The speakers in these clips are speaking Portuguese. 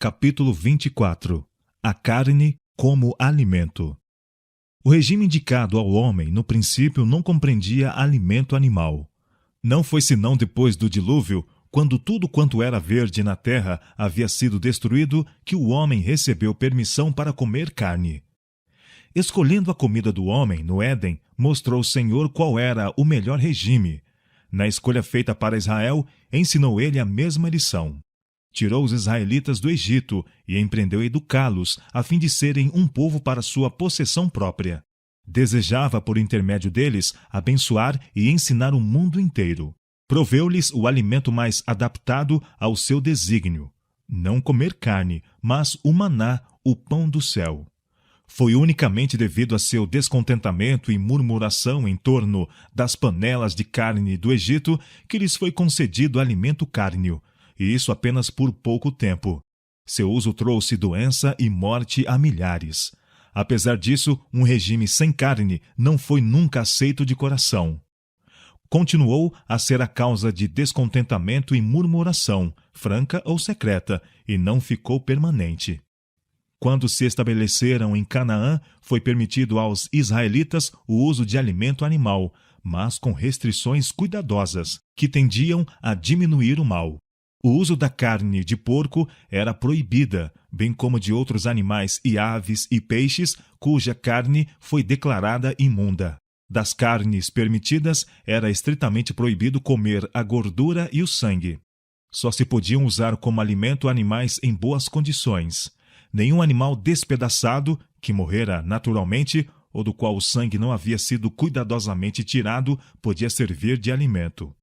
Capítulo 24. A carne como alimento. O regime indicado ao homem, no princípio, não compreendia alimento animal. Não foi senão depois do dilúvio, quando tudo quanto era verde na terra havia sido destruído, que o homem recebeu permissão para comer carne. Escolhendo a comida do homem no Éden, mostrou o Senhor qual era o melhor regime. Na escolha feita para Israel, ensinou ele a mesma lição. Tirou os israelitas do Egito e empreendeu educá-los, a fim de serem um povo para sua possessão própria. Desejava, por intermédio deles, abençoar e ensinar o mundo inteiro. Proveu-lhes o alimento mais adaptado ao seu desígnio. Não comer carne, mas o maná, o pão do céu. Foi unicamente devido a seu descontentamento e murmuração em torno das panelas de carne do Egito que lhes foi concedido alimento cárneo, e isso apenas por pouco tempo. Seu uso trouxe doença e morte a milhares. Apesar disso, um regime sem carne não foi nunca aceito de coração. Continuou a ser a causa de descontentamento e murmuração, franca ou secreta, e não ficou permanente. Quando se estabeleceram em Canaã, foi permitido aos israelitas o uso de alimento animal, mas com restrições cuidadosas, que tendiam a diminuir o mal. O uso da carne de porco era proibida, bem como de outros animais e aves e peixes, cuja carne foi declarada imunda. Das carnes permitidas, era estritamente proibido comer a gordura e o sangue. Só se podiam usar como alimento animais em boas condições. Nenhum animal despedaçado, que morrera naturalmente, ou do qual o sangue não havia sido cuidadosamente tirado, podia servir de alimento.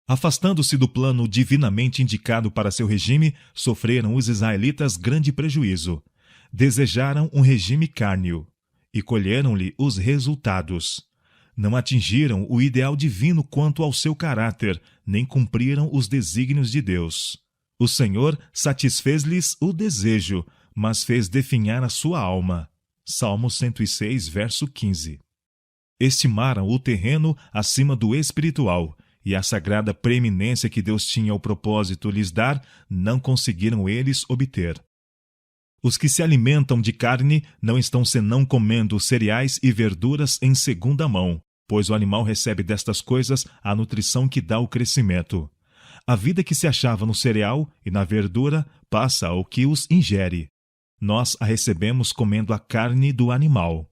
Afastando-se do plano divinamente indicado para seu regime, sofreram os israelitas grande prejuízo. Desejaram um regime cárneo, e colheram-lhe os resultados. Não atingiram o ideal divino quanto ao seu caráter, nem cumpriram os desígnios de Deus. O Senhor satisfez-lhes o desejo, mas fez definhar a sua alma. Salmo 106, verso 15. Estimaram o terreno acima do espiritual, e a sagrada preeminência que Deus tinha o propósito lhes dar, não conseguiram eles obter. Os que se alimentam de carne não estão senão comendo cereais e verduras em segunda mão, pois o animal recebe destas coisas a nutrição que dá o crescimento. A vida que se achava no cereal e na verdura passa ao que os ingere. Nós a recebemos comendo a carne do animal.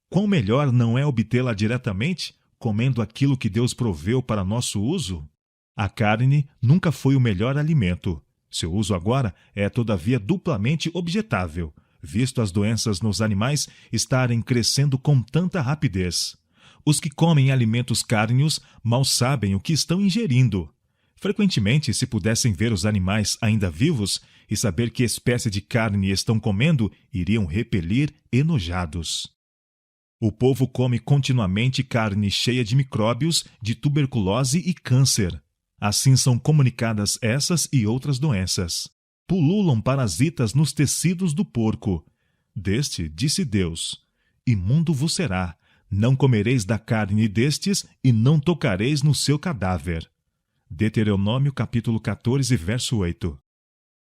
Quão melhor não é obtê-la diretamente, comendo aquilo que Deus proveu para nosso uso? A carne nunca foi o melhor alimento. Seu uso agora é, todavia, duplamente objetável, visto as doenças nos animais estarem crescendo com tanta rapidez. Os que comem alimentos cárneos mal sabem o que estão ingerindo. Frequentemente, se pudessem ver os animais ainda vivos e saber que espécie de carne estão comendo, iriam repelir enojados. O povo come continuamente carne cheia de micróbios, de tuberculose e câncer. Assim são comunicadas essas e outras doenças. Pululam parasitas nos tecidos do porco. Deste, disse Deus, imundo vos será, não comereis da carne destes e não tocareis no seu cadáver. Deuteronômio capítulo 14, verso 8.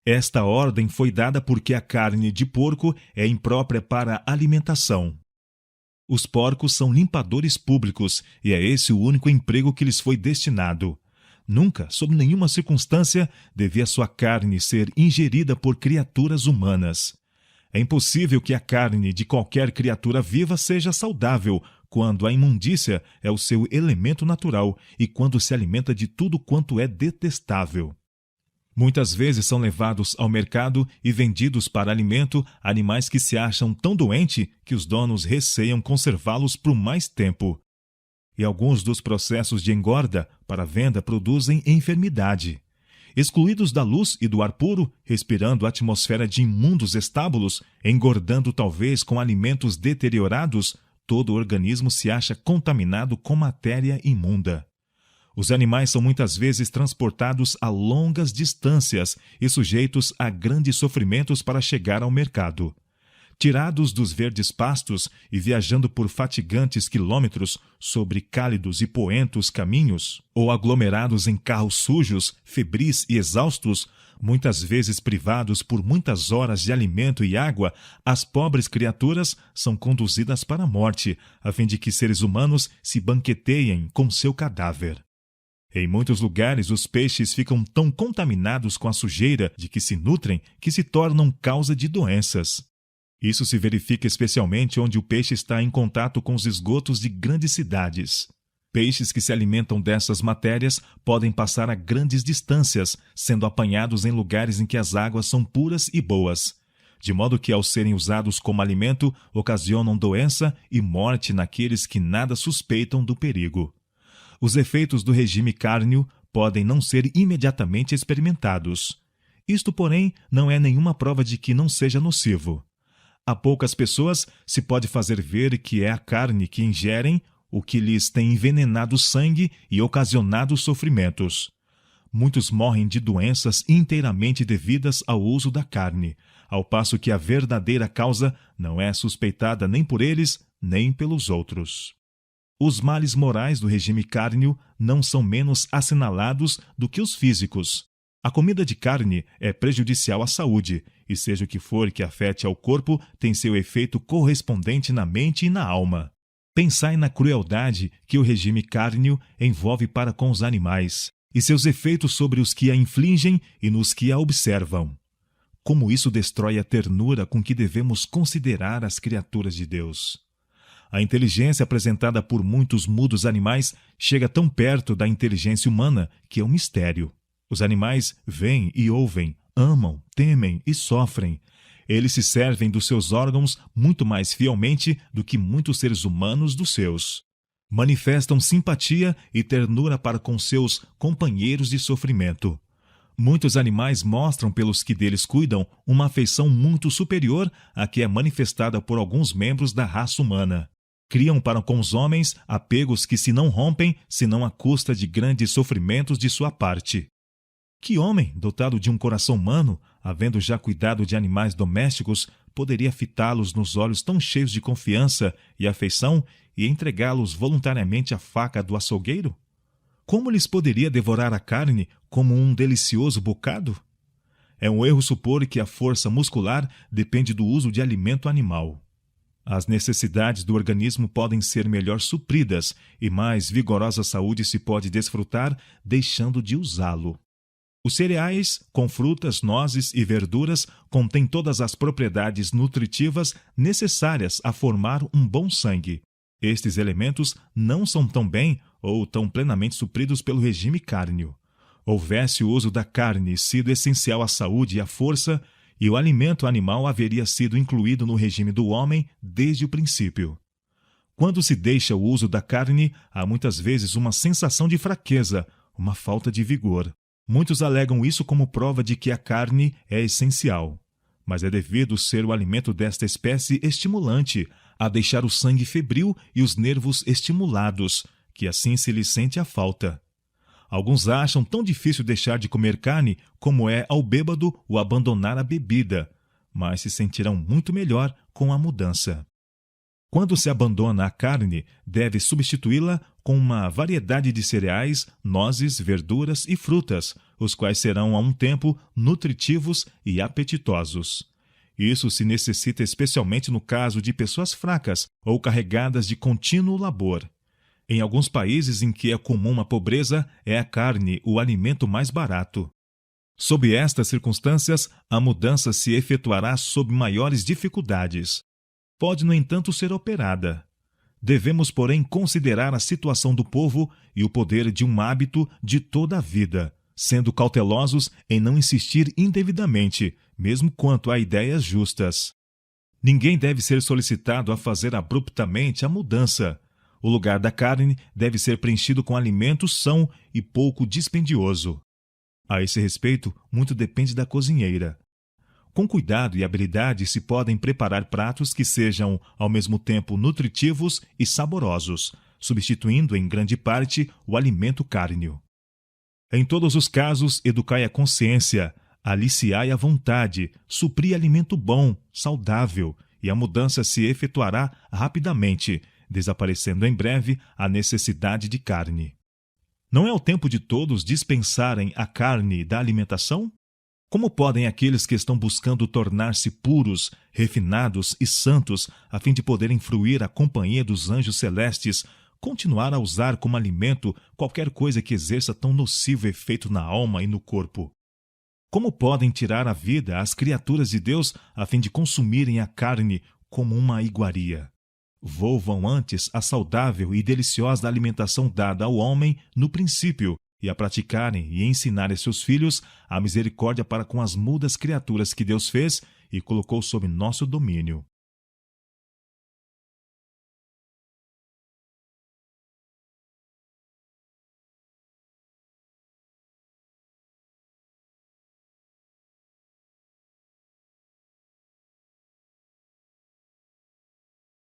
Esta ordem foi dada porque a carne de porco é imprópria para alimentação. Os porcos são limpadores públicos e é esse o único emprego que lhes foi destinado. Nunca, sob nenhuma circunstância, devia sua carne ser ingerida por criaturas humanas. É impossível que a carne de qualquer criatura viva seja saudável quando a imundícia é o seu elemento natural e quando se alimenta de tudo quanto é detestável. Muitas vezes são levados ao mercado e vendidos para alimento animais que se acham tão doentes que os donos receiam conservá-los por mais tempo. E alguns dos processos de engorda para venda produzem enfermidade. Excluídos da luz e do ar puro, respirando a atmosfera de imundos estábulos, engordando talvez com alimentos deteriorados, todo o organismo se acha contaminado com matéria imunda. Os animais são muitas vezes transportados a longas distâncias e sujeitos a grandes sofrimentos para chegar ao mercado. Tirados dos verdes pastos e viajando por fatigantes quilômetros sobre cálidos e poentos caminhos, ou aglomerados em carros sujos, febris e exaustos, muitas vezes privados por muitas horas de alimento e água, as pobres criaturas são conduzidas para a morte, a fim de que seres humanos se banqueteiem com seu cadáver. Em muitos lugares, os peixes ficam tão contaminados com a sujeira de que se nutrem que se tornam causa de doenças. Isso se verifica especialmente onde o peixe está em contato com os esgotos de grandes cidades. Peixes que se alimentam dessas matérias podem passar a grandes distâncias, sendo apanhados em lugares em que as águas são puras e boas, de modo que, ao serem usados como alimento, ocasionam doença e morte naqueles que nada suspeitam do perigo. Os efeitos do regime cárneo podem não ser imediatamente experimentados. Isto, porém, não é nenhuma prova de que não seja nocivo. A poucas pessoas se pode fazer ver que é a carne que ingerem o que lhes tem envenenado o sangue e ocasionado sofrimentos. Muitos morrem de doenças inteiramente devidas ao uso da carne, ao passo que a verdadeira causa não é suspeitada nem por eles, nem pelos outros. Os males morais do regime cárneo não são menos assinalados do que os físicos. A comida de carne é prejudicial à saúde, e seja o que for que afete ao corpo, tem seu efeito correspondente na mente e na alma. Pensai na crueldade que o regime cárneo envolve para com os animais, e seus efeitos sobre os que a infligem e nos que a observam. Como isso destrói a ternura com que devemos considerar as criaturas de Deus. A inteligência apresentada por muitos mudos animais chega tão perto da inteligência humana que é um mistério. Os animais veem e ouvem, amam, temem e sofrem. Eles se servem dos seus órgãos muito mais fielmente do que muitos seres humanos dos seus. Manifestam simpatia e ternura para com seus companheiros de sofrimento. Muitos animais mostram pelos que deles cuidam uma afeição muito superior à que é manifestada por alguns membros da raça humana. Criam para com os homens apegos que se não rompem, senão à custa de grandes sofrimentos de sua parte. Que homem, dotado de um coração humano, havendo já cuidado de animais domésticos, poderia fitá-los nos olhos tão cheios de confiança e afeição e entregá-los voluntariamente à faca do açougueiro? Como lhes poderia devorar a carne como um delicioso bocado? É um erro supor que a força muscular depende do uso de alimento animal. As necessidades do organismo podem ser melhor supridas e mais vigorosa saúde se pode desfrutar deixando de usá-lo. Os cereais, com frutas, nozes e verduras, contêm todas as propriedades nutritivas necessárias a formar um bom sangue. Estes elementos não são tão bem ou tão plenamente supridos pelo regime cárneo. Houvesse o uso da carne sido essencial à saúde e à força, e o alimento animal haveria sido incluído no regime do homem desde o princípio. Quando se deixa o uso da carne, há muitas vezes uma sensação de fraqueza, uma falta de vigor. Muitos alegam isso como prova de que a carne é essencial, mas é devido ser o alimento desta espécie estimulante, a deixar o sangue febril e os nervos estimulados, que assim se lhe sente a falta. Alguns acham tão difícil deixar de comer carne como é ao bêbado o abandonar a bebida, mas se sentirão muito melhor com a mudança. Quando se abandona a carne, deve substituí-la com uma variedade de cereais, nozes, verduras e frutas, os quais serão a um tempo nutritivos e apetitosos. Isso se necessita especialmente no caso de pessoas fracas ou carregadas de contínuo labor. Em alguns países em que é comum a pobreza, é a carne o alimento mais barato. Sob estas circunstâncias, a mudança se efetuará sob maiores dificuldades. Pode, no entanto, ser operada. Devemos, porém, considerar a situação do povo e o poder de um hábito de toda a vida, sendo cautelosos em não insistir indevidamente, mesmo quanto a ideias justas. Ninguém deve ser solicitado a fazer abruptamente a mudança. O lugar da carne deve ser preenchido com alimento são e pouco dispendioso. A esse respeito, muito depende da cozinheira. Com cuidado e habilidade se podem preparar pratos que sejam, ao mesmo tempo, nutritivos e saborosos, substituindo em grande parte o alimento cárneo. Em todos os casos, educai a consciência, aliciai a vontade, supri alimento bom, saudável, e a mudança se efetuará rapidamente, desaparecendo em breve a necessidade de carne. Não é o tempo de todos dispensarem a carne da alimentação? Como podem aqueles que estão buscando tornar-se puros, refinados e santos, a fim de poderem fruir a companhia dos anjos celestes, continuar a usar como alimento qualquer coisa que exerça tão nocivo efeito na alma e no corpo? Como podem tirar a vida às criaturas de Deus a fim de consumirem a carne como uma iguaria? Volvam antes a saudável e deliciosa alimentação dada ao homem no princípio, e a praticarem e ensinarem seus filhos a misericórdia para com as mudas criaturas que Deus fez e colocou sob nosso domínio.